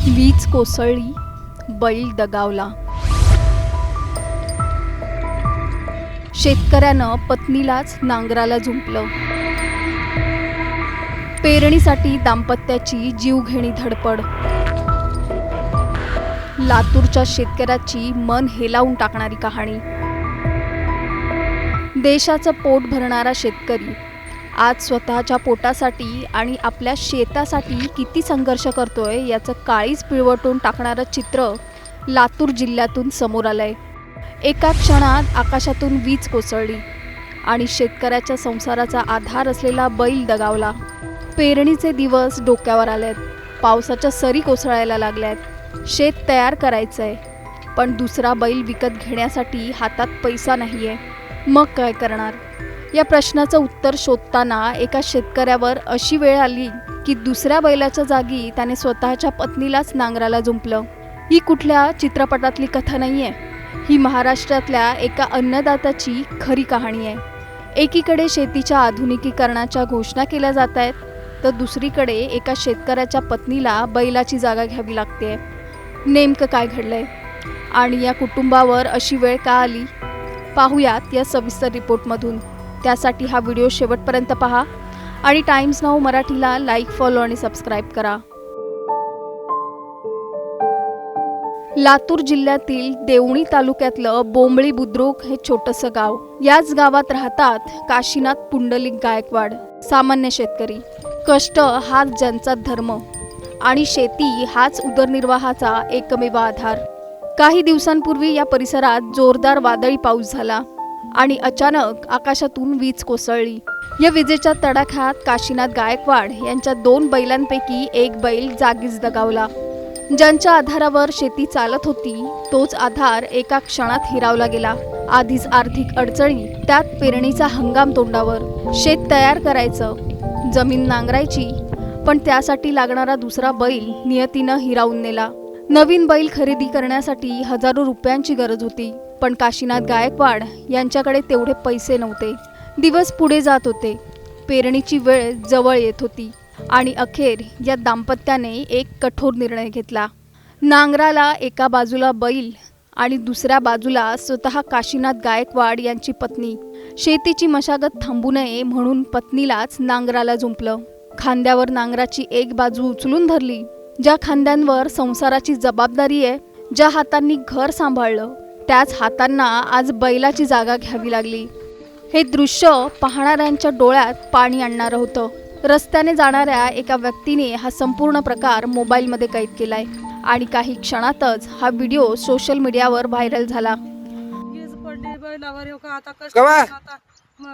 वीज कोसळली, बैल दगावला. शेतकऱ्यानं पत्नीलाच नांगराला जुंपलं. पेरणीसाठी दाम्पत्याची जीवघेणी धडपड. लातूरच्या शेतकऱ्याची मन हेलावून टाकणारी कहाणी. देशाचं पोट भरणारा शेतकरी आज स्वतःच्या पोटासाठी आणि आपल्या शेतासाठी किती संघर्ष करतोय याचं काळीच पिळवटून टाकणारं चित्र लातूर जिल्ह्यातून समोर आलंय. एका क्षणात आकाशातून वीज कोसळली आणि शेतकऱ्याच्या संसाराचा आधार असलेला बैल दगावला. पेरणीचे दिवस डोक्यावर आलेत. पावसाच्या सरी कोसळायला लागल्यात. शेत तयार करायचंय, पण दुसरा बैल विकत घेण्यासाठी हातात पैसा नाहीये. मग काय करणार? या प्रश्नाचं उत्तर शोधताना एका शेतकऱ्यावर अशी वेळ आली की दुसऱ्या बैलाच्या जागी त्याने स्वतःच्या पत्नीलाच नांगराला जुंपलं. ही कुठल्या चित्रपटातली कथा नाहीये. ही महाराष्ट्रातल्या एका अन्नदात्याची खरी कहाणी आहे. एकीकडे शेतीच्या आधुनिकीकरणाच्या घोषणा केल्या जात आहेत, तर दुसरीकडे एका शेतकऱ्याच्या पत्नीला बैलाची जागा घ्यावी लागते. नेमकं काय घडलंय आणि या कुटुंबावर अशी वेळ का आली, पाहूयात या सविस्तर रिपोर्टमधून. त्यासाठी हा व्हिडिओ शेवटपर्यंत पहा आणि टाइम्स नाऊ मराठीला लाईक, फॉलो आणि सबस्क्राईब करा. लातूर जिल्ह्यातील देवणी तालुक्यातलं बोंबळी बुद्रुक हे छोटंसं गाव. याच गावात राहतात काशीनाथ पुंडलिक गायकवाड, सामान्य शेतकरी. कष्ट हाच ज्यांचा धर्म आणि शेती हाच उदरनिर्वाहाचा एकमेव आधार. काही दिवसांपूर्वी या परिसरात जोरदार वादळी पाऊस झाला आणि अचानक आकाशातून वीज कोसळली. या विजेच्या तडाख्यात काशीनाथ गायकवाड यांच्या 2 बैलांपैकी एक बैल जागीच दगावला. ज्यांच्या आधारावर शेती चालत होती तोच आधार एका क्षणात हिरावला गेला. आधीच आर्थिक अडचणी, त्यात पेरणीचा हंगाम तोंडावर. शेत तयार करायचं, जमीन नांगरायची, पण त्यासाठी लागणारा दुसरा बैल नियतीनं हिरावून नेला. नवीन बैल खरेदी करण्यासाठी हजारो रुपयांची गरज होती, पण काशीनाथ गायकवाड यांच्याकडे तेवढे पैसे नव्हते. दिवस पुढे जात होते. पेरणीची वेळ जवळ येत होती आणि अखेर या दाम्पत्याने एक कठोर निर्णय घेतला. नांगराला एका बाजूला बैल आणि दुसऱ्या बाजूला स्वतः काशीनाथ गायकवाड यांची पत्नी. शेतीची मशागत थांबू नये म्हणून पत्नीलाच नांगराला जुंपलं. खांद्यावर नांगराची एक बाजू उचलून धरली. ज्या खांद्यांवर संसाराची जबाबदारी आहे, ज्या हातांनी घर सांभाळलं, त्याच हातांना आज बैलाची जागा घ्यावी लागली. हे दृश्य पाहणाऱ्यांच्या डोळ्यात पाणी आणणारं होतं. रस्त्याने जाणाऱ्या एका व्यक्तीने हा संपूर्ण प्रकार मोबाईलमध्ये कैद केलाय आणि काही क्षणातच हा व्हिडिओ सोशल मीडियावर व्हायरल झाला.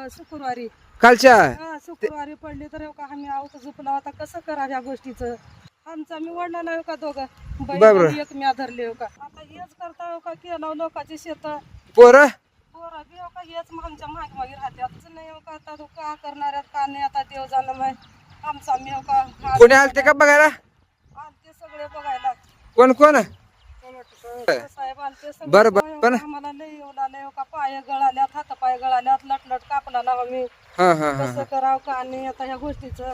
शुक्रवारी कालच्या शुक्रवारी पडली तर आम्ही आहोत झोपला होता. कसं करा ह्या गोष्टीचं? आमचा मी वडला का दोघं बैल एक मी धरले का. आता हेच करता का केलं लोकांची शेत पोरं हेच आमच्या मागे मागे राहतात नाही का. आता का करणार का नाही, आता देव जाणं माय. आमचा मी का कोणी आलते का बघायला? आलते सगळे बघायला. कोण कोण? साहेब आलते सगळे. बरं पण आम्हाला लय येवला लय का, पाय गळाल्यात, हात पाय गळाल्यात, लटलट कापला लावा मी. कसं करावं का नाही आता ह्या गोष्टीचं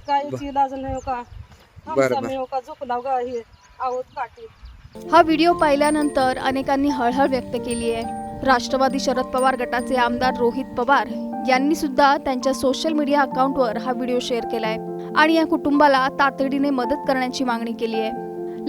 काहीच इलाज नाही का. आमचा मी का झोपला गा हे आहोत काठी. हा व्हिडिओ पाहिल्यानंतर अनेकांनी हळहळ व्यक्त केली आहे. राष्ट्रवादी शरद पवार गटाचे आमदार रोहित पवार यांनी सुद्धा त्यांच्या सोशल मीडिया अकाउंटवर हा व्हिडिओ शेअर केलाय आणि या कुटुंबाला तातडीने मदत करण्याची मागणी केली आहे.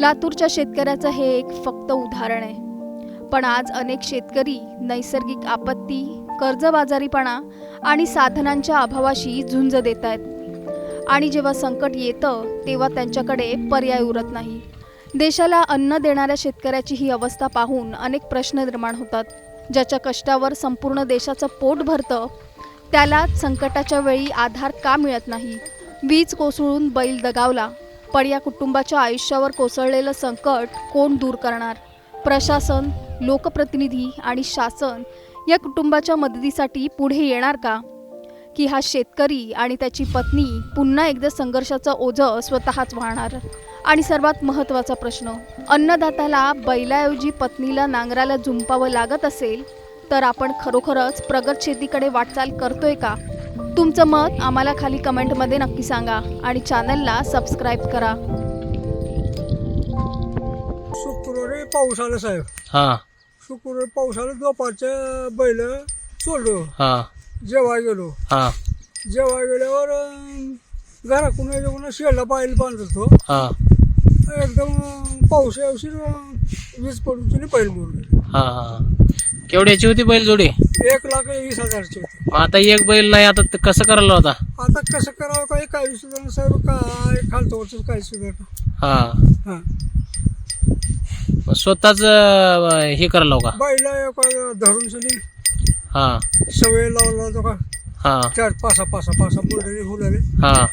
लातूरच्या शेतकऱ्याचं हे एक फक्त उदाहरण आहे, पण आज अनेक शेतकरी नैसर्गिक आपत्ती, कर्जबाजारीपणा आणि साधनांच्या अभावाशी झुंज देत आहेत आणि जेव्हा संकट येतं तेव्हा त्यांच्याकडे पर्याय उरत नाही. देशाला अन्न देणाऱ्या शेतकऱ्याची ही अवस्था पाहून अनेक प्रश्न निर्माण होतात. ज्याच्या कष्टावर संपूर्ण देशाचं पोट भरतं त्याला संकटाच्या वेळी आधार का मिळत नाही? वीज कोसळून बैल दगावला, पण या कुटुंबाच्या आयुष्यावर कोसळलेलं संकट कोण दूर करणार? प्रशासन, लोकप्रतिनिधी आणि शासन या कुटुंबाच्या मदतीसाठी पुढे येणार का? की हा शेतकरी आणि त्याची पत्नी पुन्हा एकदा संघर्षाचं ओझं स्वतःच वाहणार? आणि सर्वात महत्त्वाचा प्रश्न, अन्नदात्याला बैलाऐवजी पत्नीला नांगराला जुंपावं लागत असेल तर आपण खरोखरच प्रगत शेतीकडे वाटचाल करतोय का? तुमचं मत आम्हाला खाली कमेंटमध्ये नक्की सांगा आणि चॅनलला सबस्क्राईब करा. शुक्रवारी पाऊस आला साहेब. हा शुक्रवारी पाऊस आला, दुपारच्या बैल सोडलो, हा जेवाय गेलो. हा जेवाय गेल्यावर घराकडून येऊन शेळला बैल बांधत होतो. हा एकदम पाऊस यावशी वीज पडून बैल मोडले. हा हा केवढ्याची होती बैल जोडी? 1,20,000ची होती. मग आता एक बैल नाही, आता ते कसं करायला होता? आता कसं करावं काही सुद्धा साहेब, काय खालतं वरचं काही सुद्धा. हा हा मग स्वतःच हे करायला का? बैला धरून सनी हा सवय लावला होता का, हा 4-5 मुलगी हुलाले. हा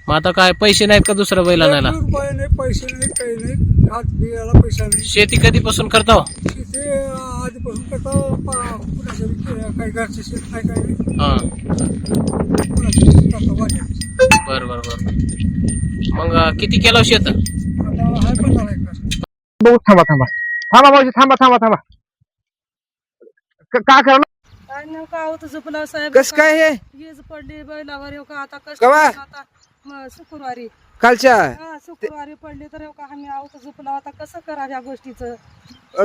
मग आता काय पैसे नाहीत का दुसऱ्या बैला न्यायला? रुपये नाही, पैसे नाही, काही नाही. हात बियाला पैसा नाही. शेती कधीपासून करता हो? तिथे आधीपासून करता कुणाच्या काही घरचे शेत नाही, काही नाही. हा कुणाच्या शेत करता वाट्याचे. बर बर बर. मग किती केलं शेत? आता आहे 15 एकर. बघू, थांबा भाऊजी, थांबा. काय करा? काय नेमका आहोत झोपला साहेब. कस काय हे वीज पडली बैलावर येऊ का आता कष्ट कवा? करून आता शुक्रवारी कालच्या शुक्रवारी पडली तर येऊ का आम्ही आहोत झोपला आता कसं करा ह्या गोष्टीचं.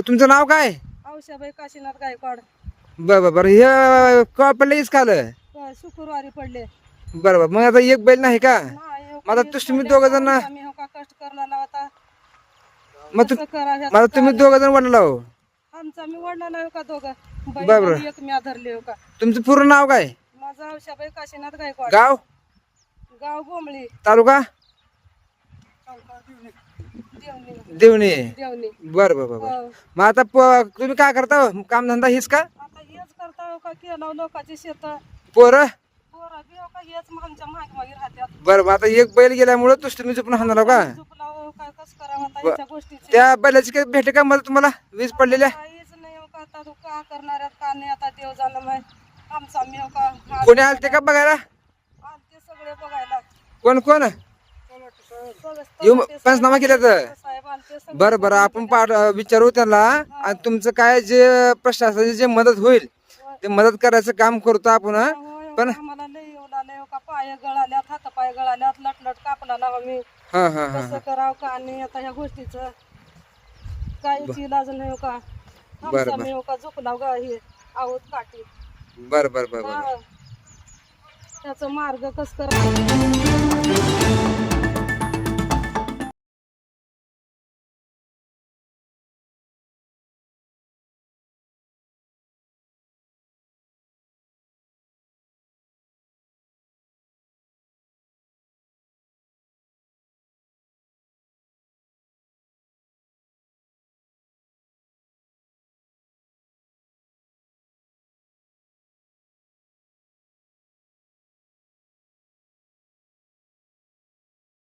तुमचं नाव काय? औषाबाई काशीनाथ गायकवाड. बरं हे का पडलं हीच काल? शुक्रवारी पडले. बरोबर. मग आता एक बैल नाही का? नाही, येऊ मला का, तुम्ही वीज दोघं पडली, जण आम्ही हो का कष्ट करला होता. मग कसं करा ह्याचं मला तुम्ही काय? दोघं जण वाढला हो. आमचा मी वडला हो का दोघं बरोबर. बैल एक मी धरले हो का. तुमचं पूर्ण नाव काय? माझा औषाबाई काशीनाथ गायकवाड. गाव? गाव बोंबळी. तालुका? देवणी. देवणी. बरं. हो. मग आता तुम्ही काय करता हो? कामधंदा हीच का? आता हेच करता हो का केलं लोकांची शेत पोरं? पोरं बी हो का हेच आमच्या मागे राहत्यात. बरं. मग आता एक बैल गेल्यामुळे तुम्ही झोपून हाणणार का? झोपला हो काय कसं करावं आता याच्या गोष्टीची. त्या बैलाची काही भेटे का मला तुम्हाला वीज पडलेल्या? काहीच नाही हो का आता तू का करणार आहेत का नाही आता देव जाणं माय. आमचा मी हो का कोणी आलते का बघायला? आलते सगळे बघायला. कोण येऊ पंचनामा केला तर? साहेब आलते सगळे. बरं आपण विचारू त्याला, आणि तुमचं काय जे प्रशासनाची जे मदत होईल ते मदत करायचं काम करतो आपण. होय, पण आम्हाला लय येऊ लागले हो का पाय गळाल्यात हातपाय गळाल्यात लटलट कापला लावा मी. हा कसं करावं का नाही आता ह्या गोष्टीचं काहीच इलाज नाही हो का. आमचा मी हो का झोपला ग हे आहोत काठी. बरं हा. त्याचा मार्ग कस करावा.